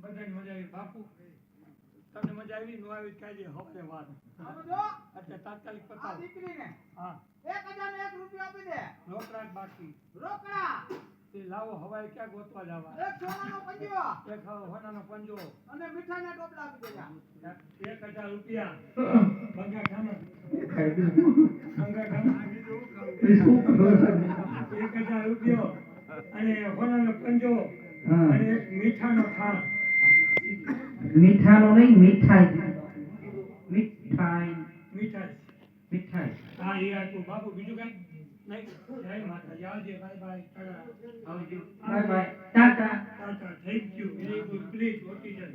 બધાની મજા આવી બાપુ તમને મજા આવી નો આવી કાજે હવે વાત સમજો એટલે તાત્કાલિક આ પતાવો દીકરીને હા 1001 રૂપિયા આપી દે રોકડા જ બાકી રોકડા તે લાવો હવાઈ ક્યાં ગોતવા જવા એક સોનાનો પંજો એક હોનાનો પંજો અને મીઠાઈના ટોપલા આપી દેજા 1000 રૂપિયા બંગા ખાના બંગા ખાના 1000 રૂપિયો અને હોનાનો પંજો અને એક મીઠાનો થાળ મીઠાનો નહીં મીઠાઈ મીઠાઈ મીઠાઈ મીઠાઈ હા એ આટલું બાપુ બીજું કઈ નહીં જય માતાજી આવજે બાય બાય આવજો bye bye tata tata thank you very good please ઓટી જન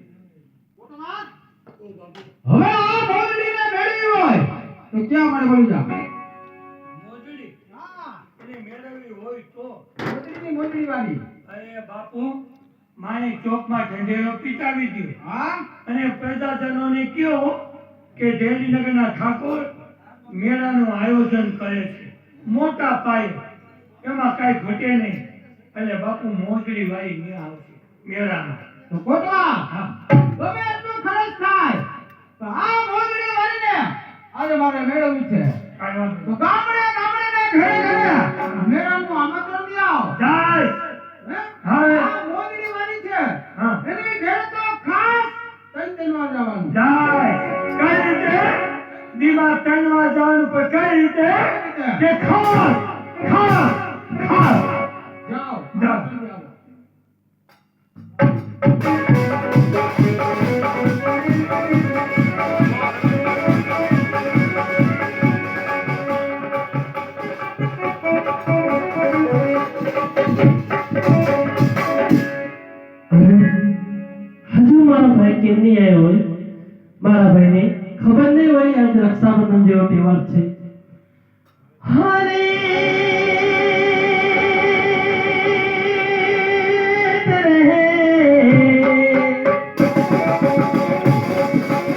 ફોટો માર ઓ બાપુ હવે આ મોજડીને મેળવી હોય તો ક્યાં મને બોલી જા મોજડી હા એને મેળવવી હોય તો મોજડીની મોજડી વાળી અરે બાપુ મારી ચોકમાં ઢંઢેરો પીટાવી દો હા અને પ્રજાજનોને કયો કે દેવીનગરના ઠાકોર મેળાનું આયોજન કરે છે મોટા પાયે એમાં કાંઈ ઘટે નહીં એટલે બાપુ મોજડી વાળી મેં આવશે મેળામાં તો કોટવા હા તમે એટલું ખર્ચ થાય તો આ મોજડી વાળીને આજે મારે મેળવવી છે કાંઈ વાંધો તો ગામડે ગામડે ને ઘરે ઘરે મેળાનું આમંત્રણ દે આવો જાય હે? હા. આ મોજડી વાળી છે હા એની ઘરે તો ખાસ ત્રણ વાર જવાનું જાય કઈ રીતે દીવા તણવા જવાનું પણ કઈ રીતે કે ખાસ ખાસ ખાસ જાઓ જાઓ. હજુ મારો ભાઈ કેમ નહીં આવ્યો હોય મારા ભાઈને ખબર નહીં હોય આજ રક્ષાબંધન જેવો તહેવાર છે હરે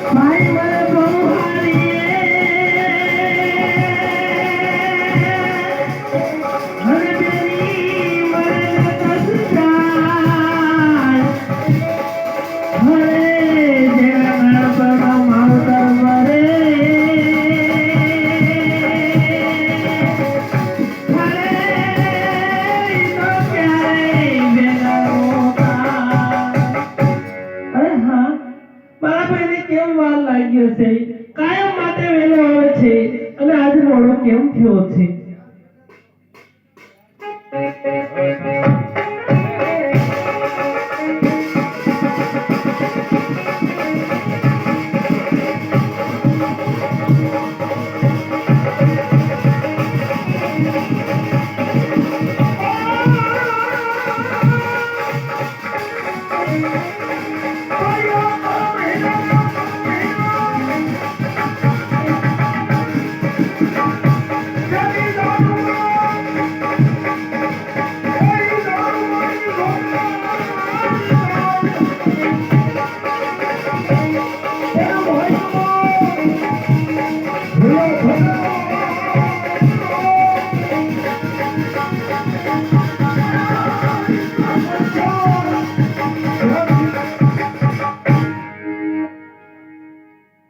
ભાઈ મને બહુ હરે બેરી મને કસ જાય હરે જેના બડા માવતર મરે હરે તો ક્યારે બેના રોતા અરે હા મારા ભાઈને કેમ વાર લાગ્યો છે કાયમ માટે વહેલો આવે છે અને આજે મોડો કેમ થયો છે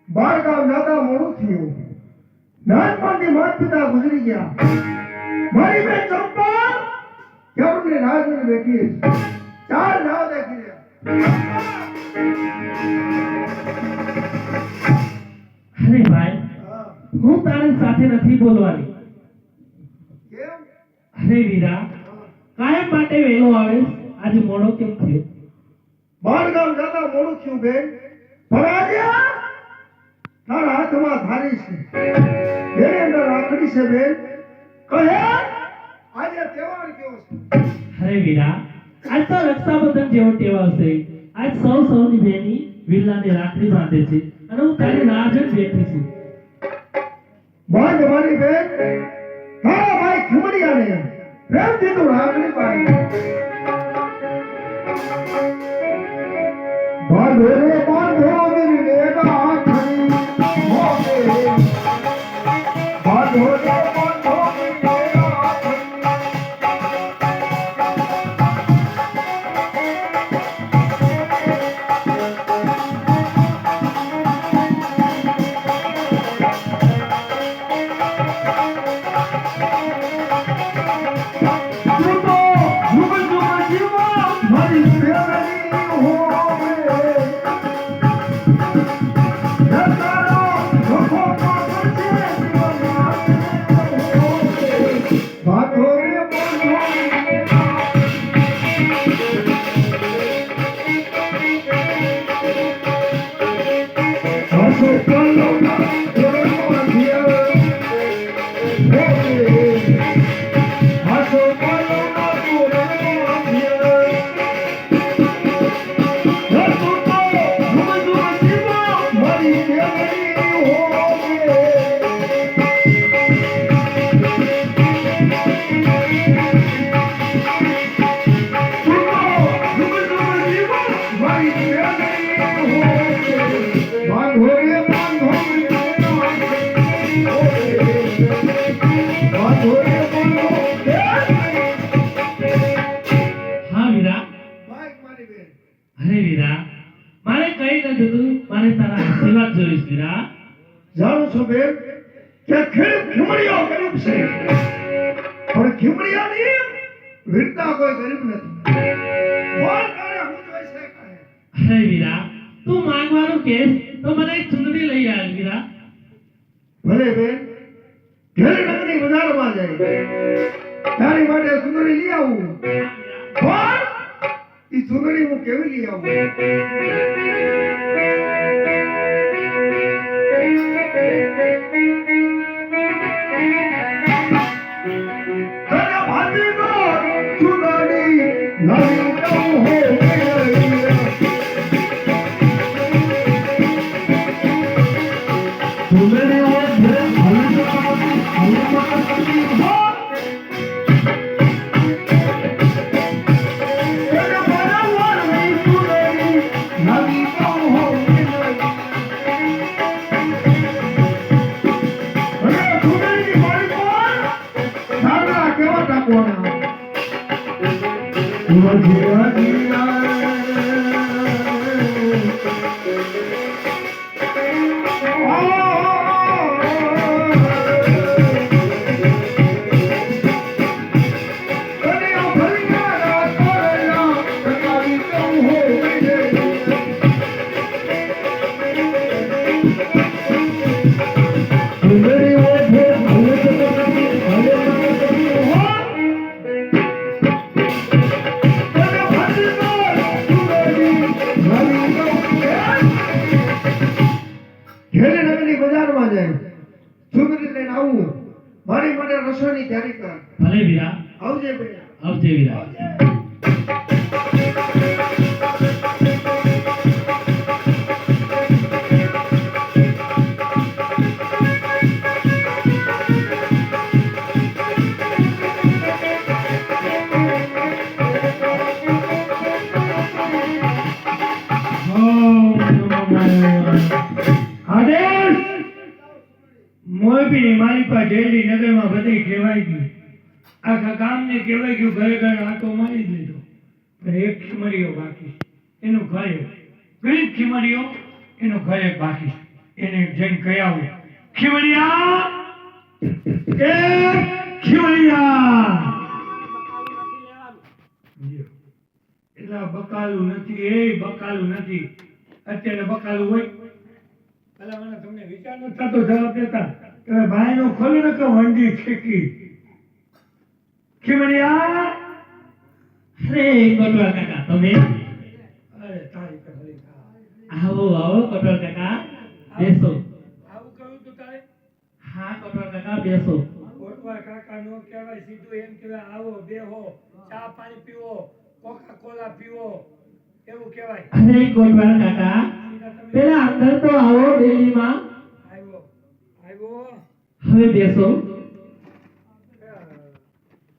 બાળગામ દાદા મોડું થયું નાનપણથી માતા પિતા ગુજરી ગયા મારી બેન ચંપા કેવડની રાહ જોઈને બેઠી છે. ચાર રાહ દેખી રહ્યા અરે ભાઈ હું તારી સાથે નથી બોલવાની કેમ અરે વીરા કાયમ માટે વહેલો આવે આજે મોડો કેમ થયો બાળગામ દાદા મોડું થયું બેન પણ આજે તારા હાથમાં ધારી છે એની અંદર રાખડી છે બેન કહે આજે તહેવાર કેવો છે અરે વીરા આજ તો રક્ષાબંધન જેવો તહેવાર છે આજ સૌની બેની વિલ્લાને રાખડી બાંધે છે અને હું તારી રાહ જોઈને બેઠી છું બાંધ મારી બેન તારા ભાઈ ખીમડિયાને પ્રેમથી તું રાખડી બાંધ બાંધો રે બાંધો વીરને રાખડી મોગે બાંધો રે બાંધો વીરને રાખડી હા વીરા, અરે વીરા, મારે કઈ ન જોતું, મારે તારા આશીર્વાદ જોઈશ વીરા. જાણું છું બેન કે ખીમડીઓ ગરીબ છે પણ ખીમડીયાની વીરતા કોઈ ગરીબ નથી. બોલ તારે હું જોઈ છે કહે. અરે વીરા, તું માંગવાનું કેસ તો મને એક ચૂંદડી લઈ આવ વીરા. ભલે બેન ઘેર નગરની બજારમાં જાય તારી માટે સુંદરી લઈ આવું પણ ઈ સુંદરી હું કેવી લઈ આવું? તારા ભાતીનો સુંદરી નવી કહું હો સુંદરી મારી માટે રસોઈની તૈયારી કર. ભલે વીરા, આવજે બેન. આવજે વીરા. મોરબી મારી પાસે ડેલી નગરમાં બધી કહેવાય ગયું, આખા ગામને કહેવાય ગયું, ઘરે ઘરે આંટો મારી જ લીધો, પણ એક ખીમડીઓ બાકી છે, એનું ઘરે ગરીબ ખીમડીઓ એનું ઘરે બાકી છે. એને જઈને કહી આવું, ખીમડિયા એ ખીમડિયા. એટલા બકાલું નથી, એ બકાલું નથી. અત્યારે બકાલું હોય પેલા મને તમને વિચાર ન થતો જવાબ દેતા કે ભાઈ નું ખોલું ને કે વંડી ખેકી ખીમડિયા. અરે કોટવા કાકા, તમે અરે તારી કહી આવો આવો કોટવા કાકા, બેસો. આવું કહ્યું તું તારે? હા કોટવા કાકા, બેસો. કોટવા કાકા નો કહેવાય, સીધું એમ કહેવાય આવો બેહો, ચા પાણી પીવો, કોકા કોલા પીવો, એવું કહેવાય. અરે કોટવા કાકા, પેલા અંદર તો આવો ડેલીમાં. આવ્યો આવ્યો. હવે બેસો.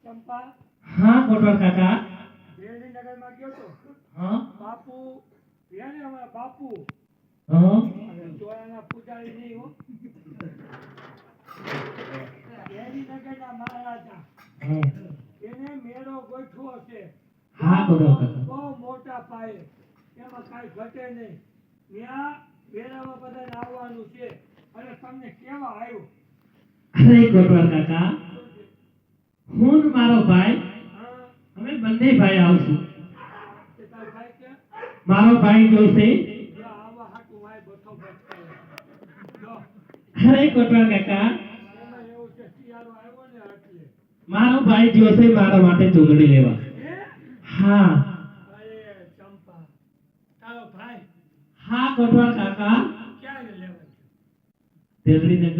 ચંપા હા કોટવા કાકા. દેવની નગરમાં ગયો તો હા બાપુ એને અમારા બાપુ હા અને ચોરાના પૂજારી નહીં હો, દેવની નગરના મહારાજા, હા. એને મેળો ગોઠવો છે. હા કોટવા કાકા. બહુ મોટા પાયે, એમાં કાંઈ ઘટે નહીં. ત્યાં મેળામાં બધાને આવવાનું છે અને તમને કેવા આવ્યું? અરે કોટવા કાકા, હું ને મારો ભાઈ હા અમે બંને ભાઈ આવશું. તે તારો ભાઈ ક્યાં? મારો ભાઈ જોશે. જો આવા હાટુ વાય બથો બચકાય. જો અરે કોટવાલ કાકા, એમાં એવું છે શિયાળો આવ્યો ને એટલે. મારો ભાઈ જોશે મારા માટે ચૂંદડી લેવા. હે? હા અરે ચંપા, તારો ભાઈ હા કોટવાલ કાકા, ક્યારે લેવા? તેલડી